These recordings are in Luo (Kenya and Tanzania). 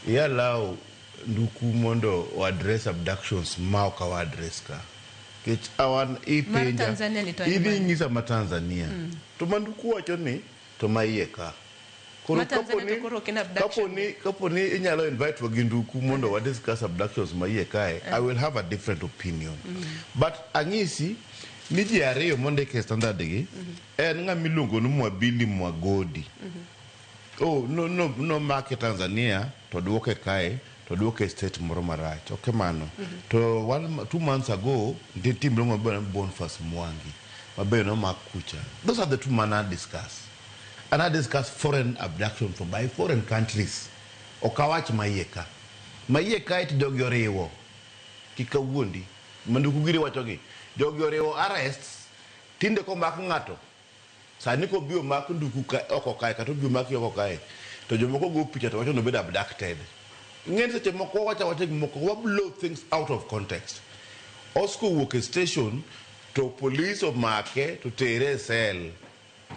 allow nduku mondo o address abductions ma ok wa address ka kech awan ipenja idhi nyisa ma Tanzania to manduku wacho ni to maiye ka koro kaponi inyalo invite wagi nduku mondo wa discuss abductions maiye kae I will have a different opinion but ang'isi ni ji ariyo mondo ke standard gi en ng'ama iluongo ni Mwabili Mwagodi oh no make Tanzania to duoke kae to duoke state moro marach okay mano to 2 months ago the team longo Boniface Mwangi mabe no makucha those are the two men I discuss and I discuss foreign abduction from by foreign countries okawach mayeka it jogi oriwo kikawuondi manduku giri wachogi jogi oriwo arrests tinde ko mak ng'ato sani ko bio mak nduku ka oko kae kato bio mak oko kae to jomoko go picha to wacho no bed abducted ng'en seche moko wacho moko blow things out of context Osco work station to police of make to tere cell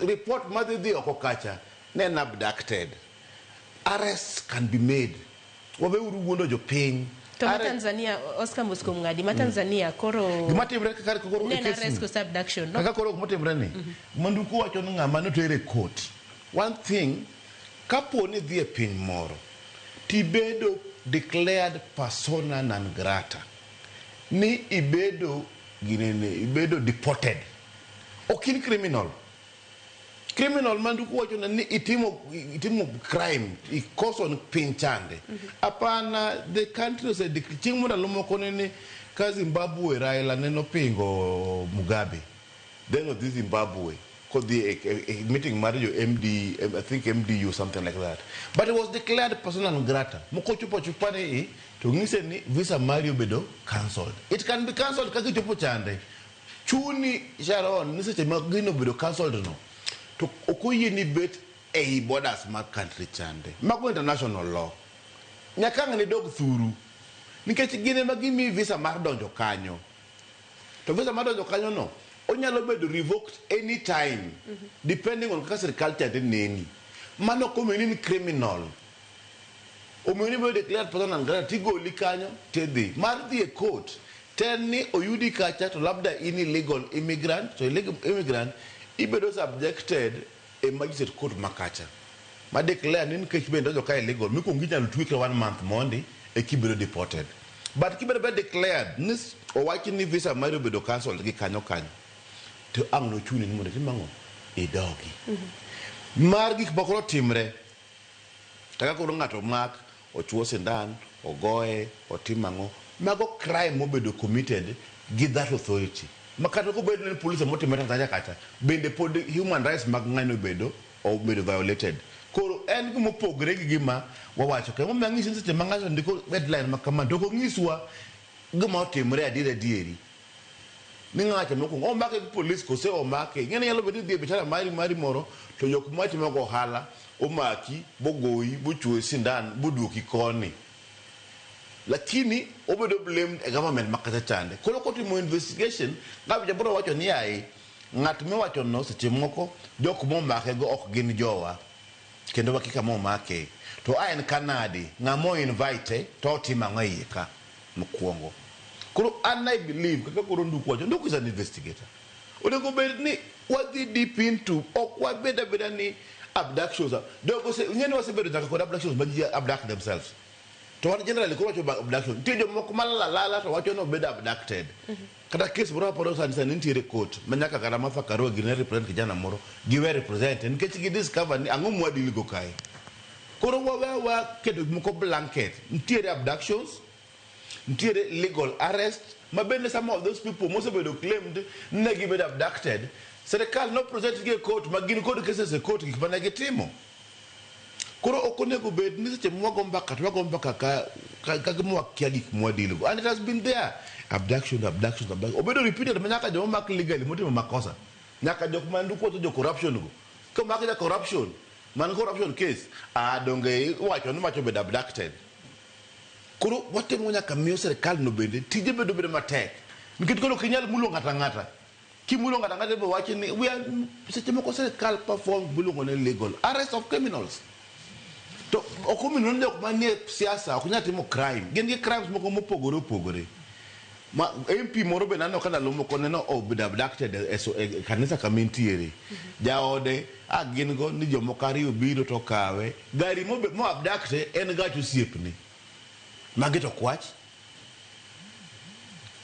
report mother the oko kacha nen abducted arrests can be made wabe uru wuondo jo piny to Tanzania Oscar Mosco Mngadi Tanzania koro gimatimre kaka koro arrest ko abduction no kaka koro gimatimre ni manduku wacho ni ng'ama no tere court one thing kapo ni dhi e piny moro tibedo declared persona non grata ni ibedo deported okin criminal manduku wacho ni itimo crime ikoso ni piny chande apana the country was a chieng' moro lomoko ni ka Zimbabwe Raila neno pingo Mugabe then of this Zimbabwe could be a meeting marriage MD I think MDU something like that but it was declared persona non grata moko chupane to ngise ni visa Mario bedo cancelled it can be cancelled kaka chupo chande chuni Sharon ni seche magino bedo cancelled no to okoyi ni bet e borders mar country chande mago international law nyakang ni dog thuru nikech gine magimi visa mar donjo kanyo to visa mar donjo kanyo no onyalo bedo revoked anytime depending on kaka sirkal chande neni mano community criminal omuni be declared persona non grata tigoli kanyo tedhi mar dhi e court ten ni oyudi kacha to labda in illegal immigrant to illegal immigrant ibedo subjected a magistrate court makacha ma declare ni nkech bendo ka illegal mikongi nyalo tweak 1 month mondi e kibedo deported but kibedo be declared nis owachi ni visa mari bedo cancelled gi kanyo to ang'no chuni ni mondo timango e dogi mar gik bokoro timre kaka koro ng'ato mak ochuo sindan ogoye otimango mago crime mobedo committed gi that authority makato ko bedo ni police motimre Tanzania kacha bende pod human rights mag ng'ano bedo violated koro en gimo pogre gi gima wawacho ke mo mang'isi seche mang'aso ndiko deadline makama to ko ng'iswa gima otimre adieri ni ng'ato moko o make police ko se o make ng'ene yalo bedo dhi bichara mari moro to yok mati mago hala o maki bogoyi bochwe sindan boduoki koni lakini obedo blamed a government makata chande kolo kotimo investigation ngabe jabro wacho ni ai ng'at me wacho no seche moko jok mo make go ok gin jowa kendo wakika mo make to en Canada ng'amo invite to tima ng'ayi ka mokwongo koro I believe kaka koro nduku wacho nduku is an investigator onego bed ni wadhi deep into ok wabeda ni abductions dogo se ngene wasebedo nyaka kod abductions ma ji abduct themselves to one generally ko wacho abduction tiyo moko malala to wacho no bed abducted kata case bro poro san nitiere court manyaka kara mafakaro gi ne represent kijana moro gi we represent nikech gi discover ni ang'o mwadili go kai koro wa kedo moko blanket nitiere abductions nitiere legal arrest mabende some of those people most of them claimed ne gi bed abducted sirkal no present gi court magin kod cases e court gik manage timo koro okonego bed ni seche mwago mbaka to wago mbaka ka gimwa kia gik mwadilo and it has been there abduction obedo repeated manyaka jo mak legally motimo makosa nyaka jok manduko to jo corruption go ko mak ja corruption man corruption case donge wacho ni macho bed abducted koro watemo nyaka miyo sirkal no bende tije bedo matek nikech koro kinyal mulo ngata kimulo ngata be wacho ni we are seche moko sirkal perform bulo ngone legal arrest of criminals to okomino jok manie siasa ok nyalo timo crime gin gi crimes moko mopogore opogore ma MP moro be nano kana lomoko neno obedo abducted e kanisa kamentiere jaode gin go ni jomoko ariyo biro to kawe gari mo abducted en gach osiepni magi to kwach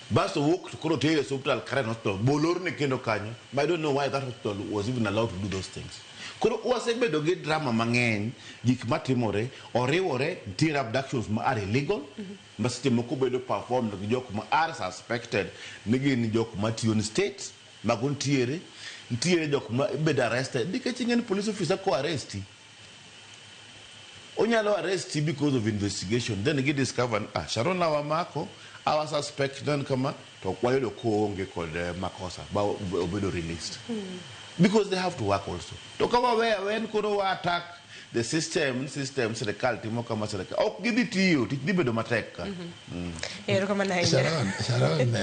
baso walk to koro tere hospital Karen hospital bolor ne kendo kanyo but I don't know why that hospital was even allowed to do those things koro wasebedo gi drama mang'eny gik matimore oriwore ntiere abductions ma are illegal ma seche moko bedo performed gi jok ma are suspected ni gin jok matiyo ni state mago ntiere jok ma bedo arrested nikech ing'eni police officer ko arresti onyalo arresti because of investigation then gi discover Sharon wamako our suspect then kama to kwayudo koonge kod makosa ba obedo released because they have to work also to kama when koro attack the system sirkal timo kama sirkal ok gidhi tiyo tich dhi bedo matek ka Sharon